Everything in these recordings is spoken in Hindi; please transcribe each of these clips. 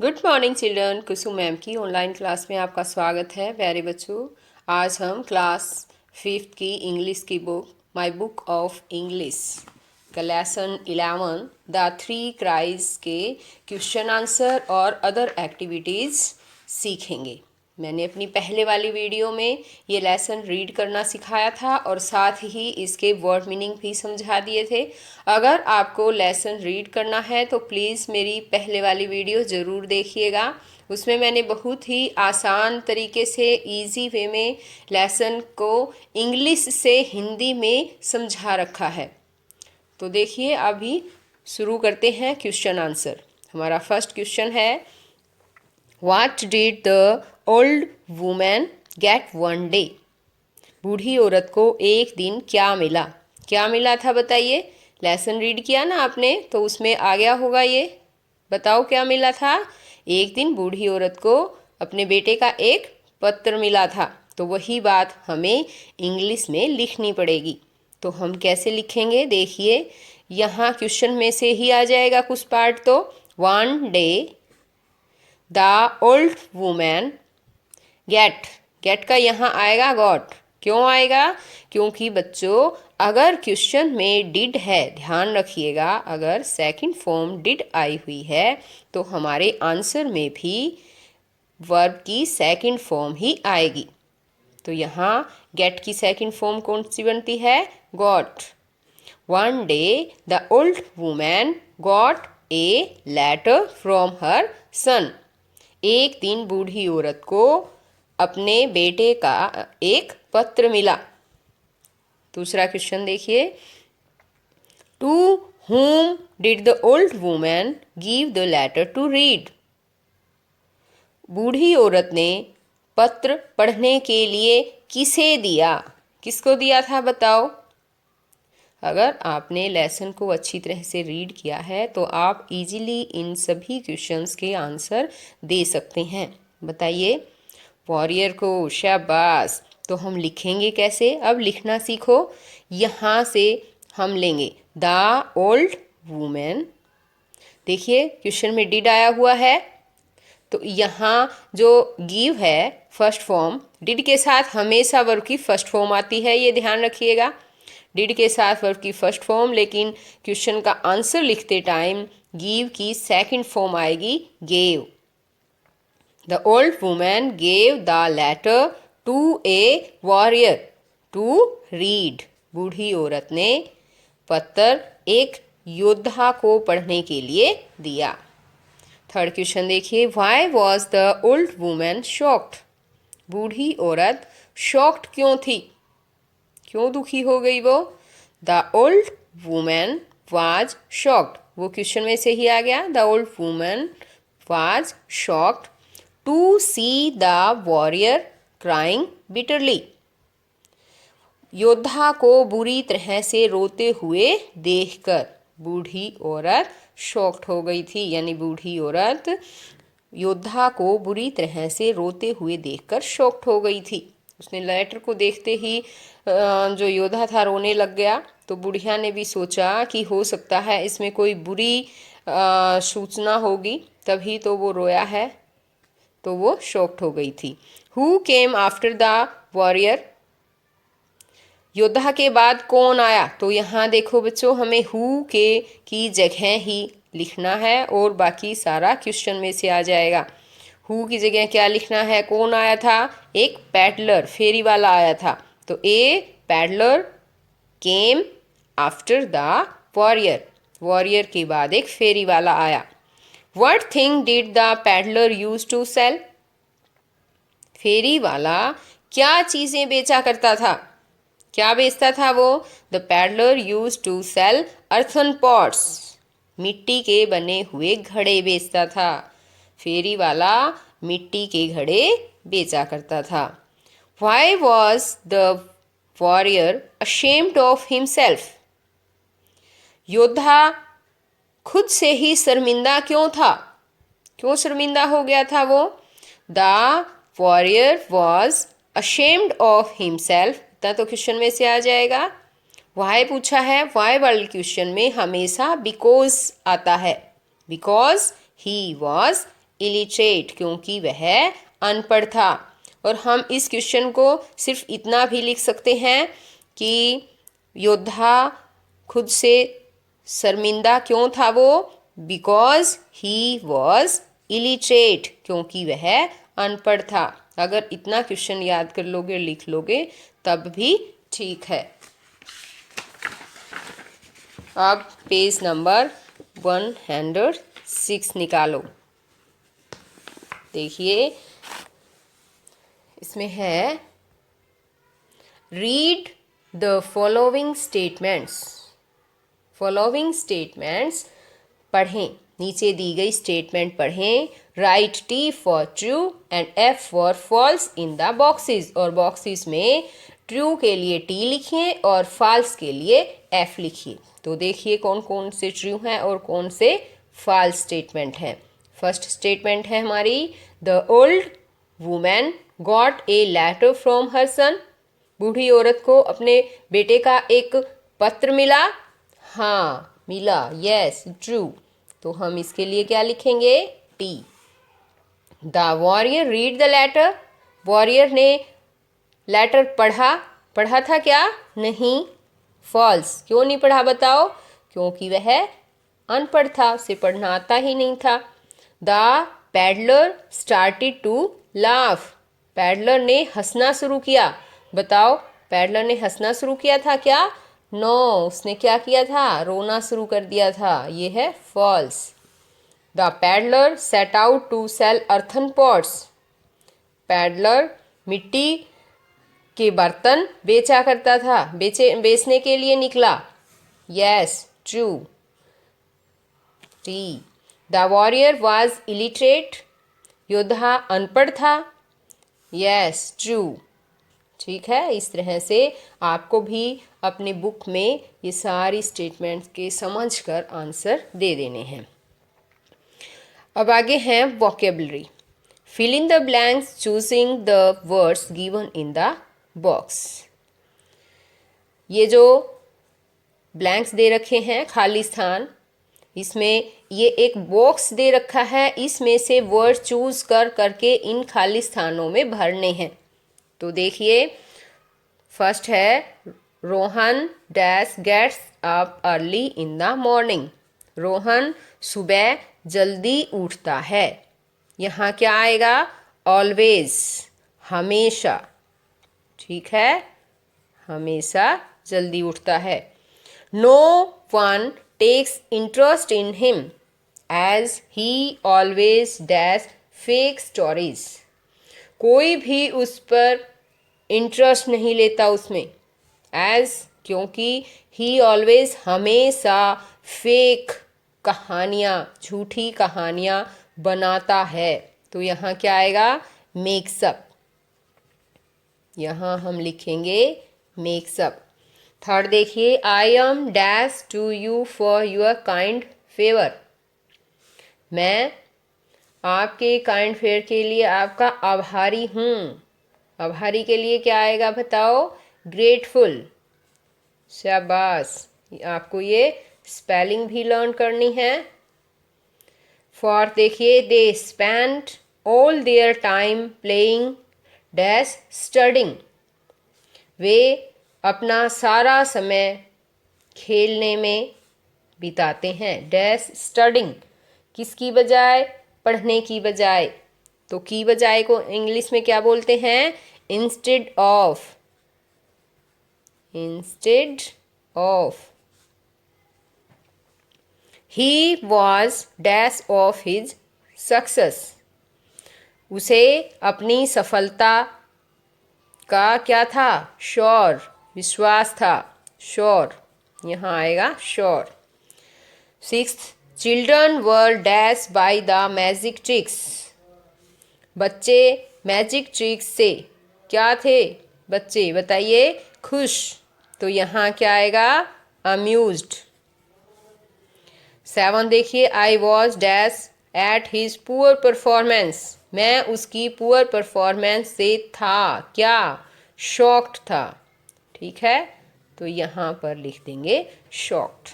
Good morning children. Kusum ma'am की ऑनलाइन क्लास में आपका स्वागत है। प्यारे बच्चों, आज हम क्लास 5th की इंग्लिश की book my book of English का लेसन 11 द थ्री क्राइज के क्वेश्चन आंसर और अदर एक्टिविटीज़ सीखेंगे। मैंने अपनी पहले वाली वीडियो में ये लेसन रीड करना सिखाया था और साथ ही इसके वर्ड मीनिंग भी समझा दिए थे। अगर आपको लेसन रीड करना है तो प्लीज़ मेरी पहले वाली वीडियो ज़रूर देखिएगा। उसमें मैंने बहुत ही आसान तरीके से इजी वे में लेसन को इंग्लिश से हिंदी में समझा रखा है। तो देखिए, अभी शुरू करते हैं क्वेश्चन आंसर। हमारा फर्स्ट क्वेश्चन है, What did the old woman get one day? बूढ़ी औरत को एक दिन क्या मिला? क्या मिला था बताइए। लेसन रीड किया ना आपने, तो उसमें आ गया होगा ये। बताओ क्या मिला था। एक दिन बूढ़ी औरत को अपने बेटे का एक पत्र मिला था। तो वही बात हमें इंग्लिश में लिखनी पड़ेगी। तो हम कैसे लिखेंगे देखिए, यहाँ क्वेश्चन में से ही आ जाएगा कुछ पार्ट। तो one day the old women get का यहाँ आएगा गॉट। क्यों आएगा? क्योंकि बच्चों, अगर क्वेश्चन में डिड है, ध्यान रखिएगा, अगर सेकंड फॉर्म डिड आई हुई है तो हमारे आंसर में भी वर्ब की सेकंड फॉर्म ही आएगी। तो यहाँ गेट की सेकंड फॉर्म कौन सी बनती है? Got. One day the old women got a letter from her son. एक दिन बूढ़ी औरत को अपने बेटे का एक पत्र मिला। दूसरा क्वेश्चन देखिए, to whom did the old women give the letter to read? बूढ़ी औरत ने पत्र पढ़ने के लिए किसे दिया? किसको दिया था बताओ। अगर आपने लेसन को अच्छी तरह से रीड किया है तो आप इजीली इन सभी क्वेश्चंस के आंसर दे सकते हैं। बताइए। वॉरियर को शाबाश। तो हम लिखेंगे कैसे? अब लिखना सीखो। यहाँ से हम लेंगे द ओल्ड वुमेन। देखिए, क्वेश्चन में डिड आया हुआ है, तो यहाँ जो गिव है फर्स्ट फॉर्म, डिड के साथ हमेशा वर्ब की फर्स्ट फॉर्म आती है, ये ध्यान रखिएगा। डिड के साथ वर्ब की फर्स्ट फॉर्म, लेकिन क्वेश्चन का आंसर लिखते टाइम गिव की सेकंड फॉर्म आएगी gave. The old women gave the letter to a warrior to read. बूढ़ी औरत ने पत्र एक योद्धा को पढ़ने के लिए दिया। थर्ड क्वेश्चन देखिए, why was the old women shocked? बूढ़ी औरत शॉक्ड क्यों थी? क्यों दुखी हो गई वो? The old women was shocked, वो क्वेश्चन में से ही आ गया। The old women was shocked to see the warrior crying bitterly. योद्धा को बुरी तरह से रोते हुए देखकर बूढ़ी औरत शॉक्ड हो गई थी। यानी बूढ़ी औरत योद्धा को बुरी तरह से रोते हुए देखकर शॉक्ड हो गई थी। उसने लेटर को देखते ही जो योद्धा था रोने लग गया। तो बुढ़िया ने भी सोचा कि हो सकता है इसमें कोई बुरी सूचना होगी, तभी तो वो रोया है। तो वो शॉक्ड हो गई थी। Who came after the warrior? योद्धा के बाद कौन आया? तो यहाँ देखो बच्चों, हमें हु के की जगह ही लिखना है और बाकी सारा क्वेश्चन में से आ जाएगा। हु की जगह क्या लिखना है? कौन आया था? एक पैडलर, फेरी वाला आया था। तो a peddler came after the warrior. Warrior के बाद एक फेरी वाला आया। What thing did the peddler use to sell? फेरी वाला क्या चीज़ें बेचा करता था? क्या बेचता था वो? The peddler use to sell earthen pots. मिट्टी के बने हुए घड़े बेचता था। फेरी वाला मिट्टी के घड़े बेचा करता था। Why was the warrior ashamed of himself? योद्धा खुद से ही शर्मिंदा क्यों था? क्यों शर्मिंदा हो गया था वो? The warrior was ashamed of himself। इतना तो क्वेश्चन में से आ जाएगा। वाई पूछा है, वाई वाले क्वेश्चन में हमेशा बिकॉज आता है। बिकॉज ही वॉज इलिटरेट, क्योंकि वह अनपढ़ था। और हम इस क्वेश्चन को सिर्फ इतना भी लिख सकते हैं कि योद्धा खुद से शर्मिंदा क्यों था वो, बिकॉज ही वॉज इलिटरेट, क्योंकि वह अनपढ़ था। अगर इतना क्वेश्चन याद कर लोगे, लिख लोगे, तब भी ठीक है। अब पेज नंबर 106 निकालो। देखिए इसमें है read the following statements. Following statements पढ़ें, नीचे दी गई स्टेटमेंट पढ़ें। Right T for true and F for falls in the boxes, और बॉक्सेस में ट्रू के लिए टी लिखिए और फॉल्स के लिए एफ लिखिए। तो देखिए कौन कौन से ट्रू हैं और कौन से फॉल्स स्टेटमेंट हैं। फर्स्ट स्टेटमेंट है हमारी, the old women got a letter from her son. बूढ़ी औरत को अपने बेटे का एक पत्र मिला। हाँ मिला, यस ट्रू। तो हम इसके लिए क्या लिखेंगे, T. The warrior read the letter. Warrior ने लेटर पढ़ा। पढ़ा था क्या, नहीं, फॉल्स। क्यों नहीं पढ़ा बताओ, क्योंकि वह अनपढ़ था, उसे पढ़ना आता ही नहीं था। The peddler started to laugh. पैडलर ने हंसना शुरू किया। बताओ पैडलर ने हंसना शुरू किया था क्या, नो, उसने क्या किया था, रोना शुरू कर दिया था। ये है false. The peddler set out to sell earthen pots. Peddler मिट्टी के बर्तन बेचा करता था, बेचने के लिए निकला। Yes true, T. The warrior was illiterate. योद्धा अनपढ़ था। यस ट्रू, ठीक है। इस तरह से आपको भी अपने बुक में ये सारी स्टेटमेंट्स के समझकर आंसर दे देने हैं। अब आगे हैं vocabulary. Fill in the blanks choosing the words given in the box. ये जो ब्लैंक्स दे रखे हैं, खाली स्थान, इसमें ये एक बॉक्स दे रखा है, इसमें से वर्ड चूज करके इन खाली स्थानों में भरने हैं। तो देखिए फर्स्ट है, Rohan dash gets up early in the morning. Rohan सुबह जल्दी उठता है। यहाँ क्या आएगा, ऑलवेज, हमेशा, ठीक है, हमेशा जल्दी उठता है। No one takes interest in him as he always dash fake stories. कोई भी उस पर इंटरेस्ट नहीं लेता उसमें, एज, क्योंकि ही ऑलवेज, हमेशा, फेक, कहानियाँ, झूठी कहानियाँ बनाता है। तो यहाँ क्या आएगा, मेक्सअप। यहाँ हम लिखेंगे मेक्सअप। थर्ड देखिए, I am dash to you for your kind favour. मैं आपके काइंड फेयर के लिए आपका आभारी हूँ। आभारी के लिए क्या आएगा बताओ, ग्रेटफुल। शाबाश, आपको ये स्पेलिंग भी लर्न करनी है। फोर्थ देखिए, they spend all their time playing dash studying. वे अपना सारा समय खेलने में बिताते हैं, डैश स्टडिंग, किसकी बजाय, पढ़ने की बजाय। तो की बजाय को इंग्लिश में क्या बोलते हैं, instead of, instead of. He was dash of his success. उसे अपनी सफलता का क्या था, श्योर, विश्वास था, श्योर, यहाँ आएगा sure. Sixth, children were dash by the magic tricks. बच्चे मैजिक ट्रिक्स से क्या थे, बच्चे बताइए, खुश। तो यहाँ क्या आएगा, अम्यूज्ड। 7 देखिए, I was dash at his poor performance. मैं उसकी पुअर परफॉर्मेंस से था क्या, शॉक्ड था, ठीक है। तो यहाँ पर लिख देंगे शॉक्ड।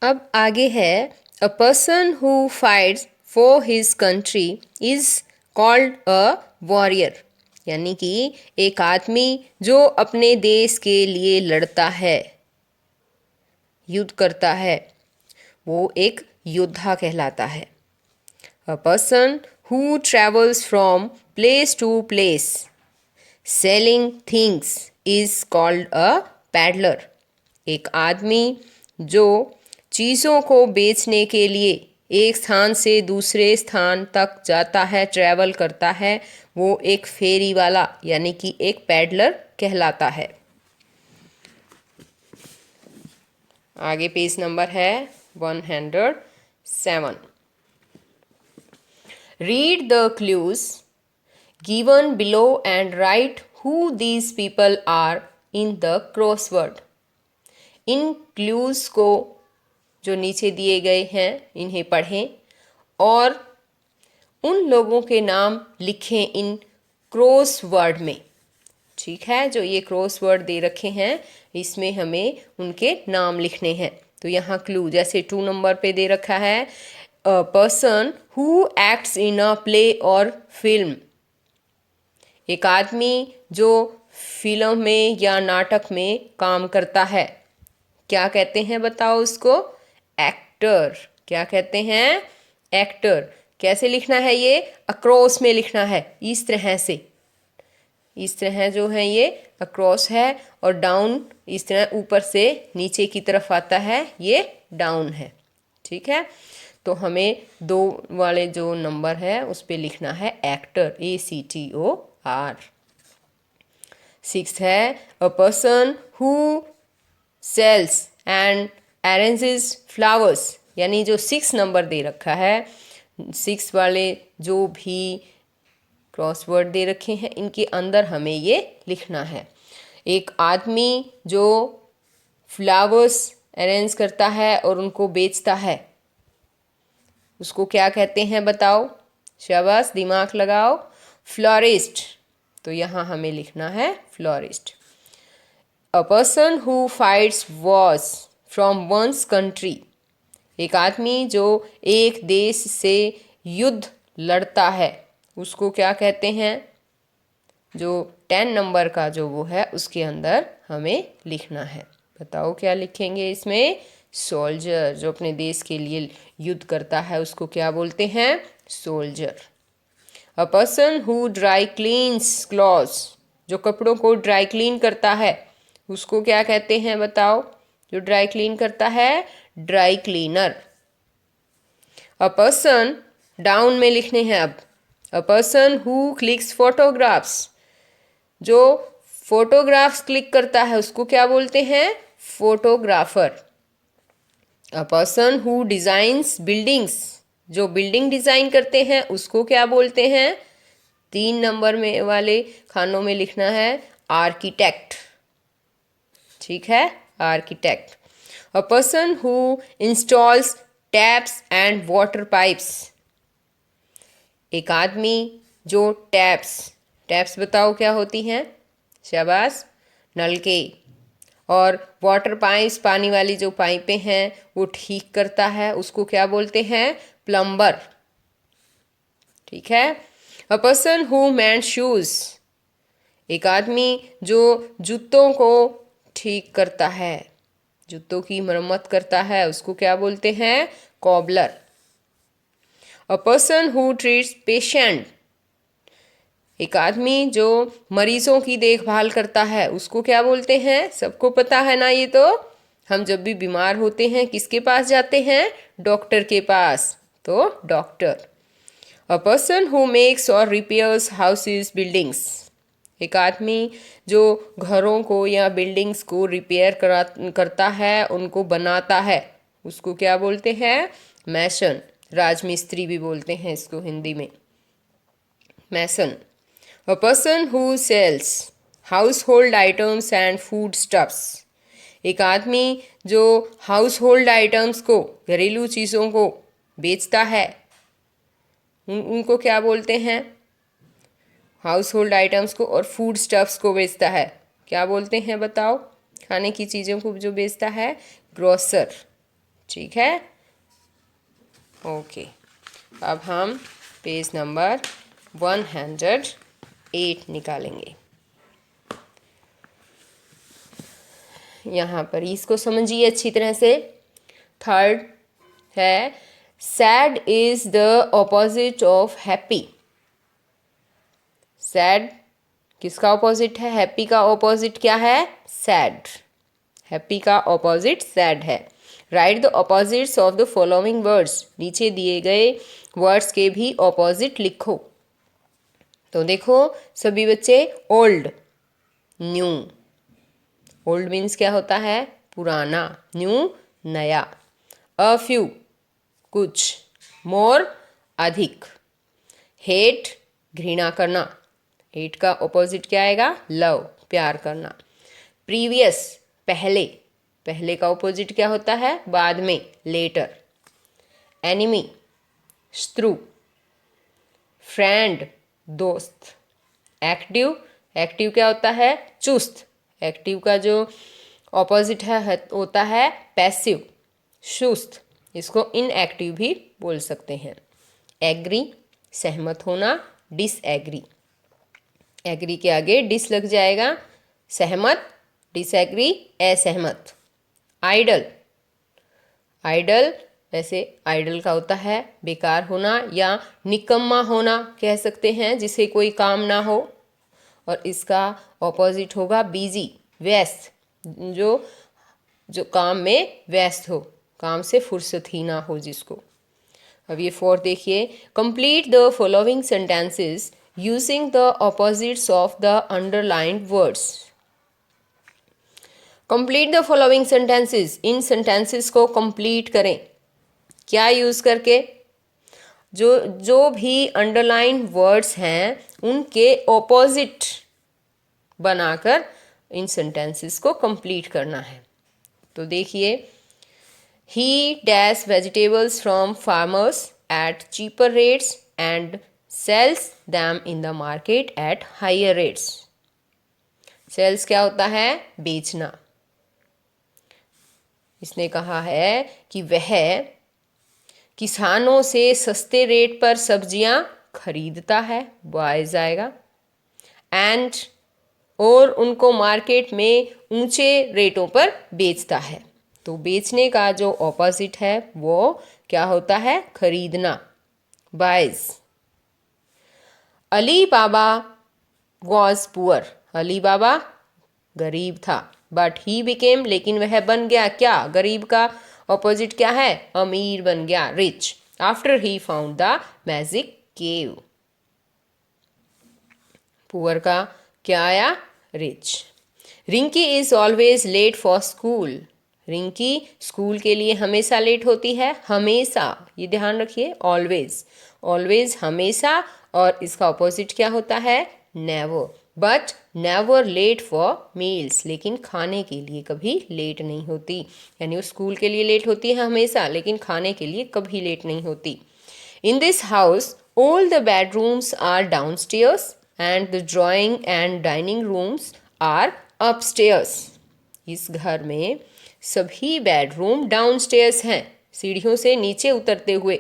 अब आगे है, a person who fights for his country is called a warrior, यानी कि एक आदमी जो अपने देश के लिए लड़ता है, युद्ध करता है, वो एक योद्धा कहलाता है। A person who travels from place to place selling things is called a peddler, एक आदमी जो चीज़ों को बेचने के लिए एक स्थान से दूसरे स्थान तक जाता है, ट्रैवल करता है, वो एक फेरी वाला यानी कि एक पैडलर कहलाता है। आगे पेज नंबर है 107। Read the clues given below and write who these people are in the crossword. इन क्लूज को जो नीचे दिए गए हैं इन्हें पढ़ें और उन लोगों के नाम लिखें इन क्रॉसवर्ड में। ठीक है, जो ये क्रॉसवर्ड दे रखे हैं इसमें हमें उनके नाम लिखने हैं। तो यहाँ क्लू जैसे 2 नंबर पे दे रखा है a person who acts in a play और फिल्म, एक आदमी जो फिल्म में या नाटक में काम करता है, क्या कहते हैं बताओ उसको? एक्टर। क्या कहते हैं? एक्टर। कैसे लिखना है ये? अक्रॉस में लिखना है, इस तरह से, इस तरह जो है ये अक्रॉस है, और डाउन इस तरह ऊपर से नीचे की तरफ आता है, ये डाउन है। ठीक है, तो हमें 2 वाले जो नंबर है उस पर लिखना है एक्टर, ACTOR। 6 है a person who sells and arranges flowers, यानी जो 6 नंबर दे रखा है, 6 वाले जो भी क्रॉसवर्ड दे रखे हैं इनके अंदर हमें ये लिखना है। एक आदमी जो फ्लावर्स अरेंज करता है और उनको बेचता है, उसको क्या कहते हैं बताओ? शाबाश, दिमाग लगाओ। फ्लोरिस्ट। तो यहाँ हमें लिखना है florist. A person who fights wars from one's country, एक आदमी जो एक देश से युद्ध लड़ता है उसको क्या कहते हैं? जो 10 नंबर का जो वो है उसके अंदर हमें लिखना है। बताओ क्या लिखेंगे इसमें? सोल्जर। जो अपने देश के लिए युद्ध करता है उसको क्या बोलते हैं? Soldier. A person who dry cleans clothes, जो कपड़ों को ड्राई क्लीन करता है उसको क्या कहते हैं बताओ? जो ड्राई क्लीन करता है, dry cleaner. A person, down में लिखने हैं अब, अ पर्सन हु क्लिक्स फोटोग्राफ्स, जो फोटोग्राफ्स क्लिक करता है उसको क्या बोलते हैं? Photographer. A person who designs buildings, जो बिल्डिंग डिजाइन करते हैं उसको क्या बोलते हैं? 3 नंबर में वाले खानों में लिखना है आर्किटेक्ट। ठीक है, architect. A person who installs taps and water pipes, एक आदमी जो टैप्स, टैप्स बताओ क्या होती हैं? शाबाश, नलके। और वाटर पाइप्स, पानी वाली जो पाइपें हैं वो ठीक करता है उसको क्या बोलते हैं? प्लम्बर। ठीक है। A person who meant shoes, एक आदमी जो जूतों को ठीक करता है, जूतों की मरम्मत करता है उसको क्या बोलते हैं? Cobbler. A person who treats patient, एक आदमी जो मरीजों की देखभाल करता है उसको क्या बोलते हैं? सबको पता है ना ये तो। हम जब भी बीमार होते हैं किसके पास जाते हैं? डॉक्टर के पास, तो doctor. A person who makes और रिपेयर्स हाउसेस बिल्डिंग्स, एक आदमी जो घरों को या बिल्डिंग्स को रिपेयर करता है, उनको बनाता है, उसको क्या बोलते हैं? मैसन। राजमिस्त्री भी बोलते हैं इसको हिंदी में, मैसन। A person who sells household items and food stuffs, एक आदमी जो हाउस होल्ड आइटम्स को, घरेलू चीज़ों को बेचता है, उनको क्या बोलते हैं? हाउस होल्ड आइटम्स को और फूड स्टफ्स को बेचता है, क्या बोलते हैं बताओ? खाने की चीज़ों को जो बेचता है, ग्रोसर। ठीक है, ओके। अब हम पेज नंबर 108 निकालेंगे। यहाँ पर इसको समझिए अच्छी तरह से। थर्ड है sad is the opposite of happy. Sad किसका ऑपोजिट है? हैप्पी का ऑपोजिट क्या है? सैड। हैप्पी का ऑपोजिट सैड है। Right the opposites of the following words. नीचे दिए गए वर्ड्स के भी ऑपोजिट लिखो। तो देखो सभी बच्चे, ओल्ड, न्यू। ओल्ड मीन्स क्या होता है? पुराना। न्यू नया। अ फ्यू कुछ। मोर अधिक। हेट घृणा करना। हेट का ऑपोजिट क्या आएगा? लव प्यार करना। प्रीवियस पहले। पहले का ऑपोजिट क्या होता है? बाद में, लेटर। एनिमी शत्रु। फ्रेंड दोस्त। एक्टिव, एक्टिव क्या होता है? चुस्त। एक्टिव का जो ऑपोजिट है होता है पैसिव, सुस्त। इसको इनएक्टिव भी बोल सकते हैं। एग्री सहमत होना। डिसएग्री, एग्री के आगे डिस लग जाएगा। सहमत, डिसएग्री असहमत। आइडल, आइडल वैसे आइडल का होता है बेकार होना या निकम्मा होना कह सकते हैं, जिसे कोई काम ना हो। और इसका ऑपोजिट होगा बिजी, व्यस्त, जो काम में व्यस्त हो, काम से फुर्सत ही ना हो जिसको। अब ये फोर्थ देखिए, complete the following sentences using the opposites of the underlined words. Complete the following sentences, in sentences को कंप्लीट करें। क्या यूज करके? जो भी अंडरलाइन वर्ड्स हैं उनके ऑपोजिट बनाकर इन सेंटेंसेस को कंप्लीट करना है। तो देखिए, he dash vegetables from farmers at cheaper rates and sells them in the market at higher rates. Sells क्या होता है? बेचना। इसने कहा है कि वह किसानों से सस्ते रेट पर सब्जियां खरीदता है, बायज आएगा। एंड और उनको मार्केट में ऊंचे रेटों पर बेचता है। तो बेचने का जो ऑपोजिट है वो क्या होता है? खरीदना, buys. Ali Baba was poor, Ali Baba गरीब था। बट ही बिकेम, लेकिन वह बन गया क्या? गरीब का ऑपोजिट क्या है? अमीर बन गया, rich. After he found the magic cave. Poor का क्या आया? Rich. Rinki is always late for school. Rinki school के लिए हमेशा लेट होती है, हमेशा, ये ध्यान रखिए। ऑलवेज, ऑलवेज हमेशा। और इसका ऑपोजिट क्या होता है? Never. But never late for meals, लेकिन खाने के लिए कभी लेट नहीं होती। यानी वो स्कूल के लिए लेट होती है हमेशा, लेकिन खाने के लिए कभी लेट नहीं होती। In this house all the bedrooms are downstairs and the drawing and dining rooms are upstairs. इस घर में सभी बेडरूम डाउनस्टेयर्स हैं, सीढ़ियों से नीचे उतरते हुए।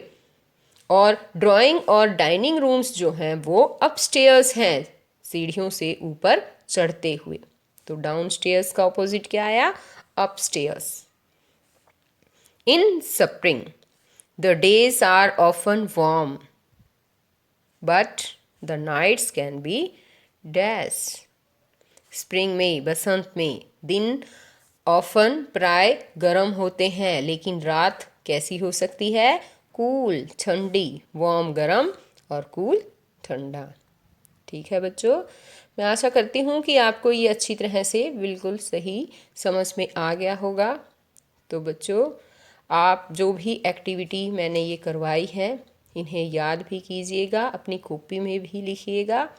और ड्राइंग और डाइनिंग रूम्स जो हैं वो अपस्टेयर्स हैं, सीढ़ियों से ऊपर चढ़ते हुए। तो डाउनस्टेयर्स का ऑपोजिट क्या आया? Upstairs. In spring the days are often warm but the nights can be dash. Spring में, बसंत में दिन ऑफन प्राय गर्म होते हैं, लेकिन रात कैसी हो सकती है? कूल ठंडी। वार्म गर्म और कूल ठंडा। ठीक है बच्चों, मैं आशा करती हूँ कि आपको ये अच्छी तरह से बिल्कुल सही समझ में आ गया होगा। तो बच्चों, आप जो भी एक्टिविटी मैंने ये करवाई है इन्हें याद भी कीजिएगा, अपनी कॉपी में भी लिखिएगा।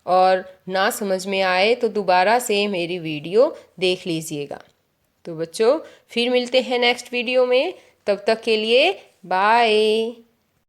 और ना समझ में आए तो दोबारा से मेरी वीडियो देख लीजिएगा। तो बच्चों, फिर मिलते हैं नेक्स्ट वीडियो में। तब तक के लिए बाय।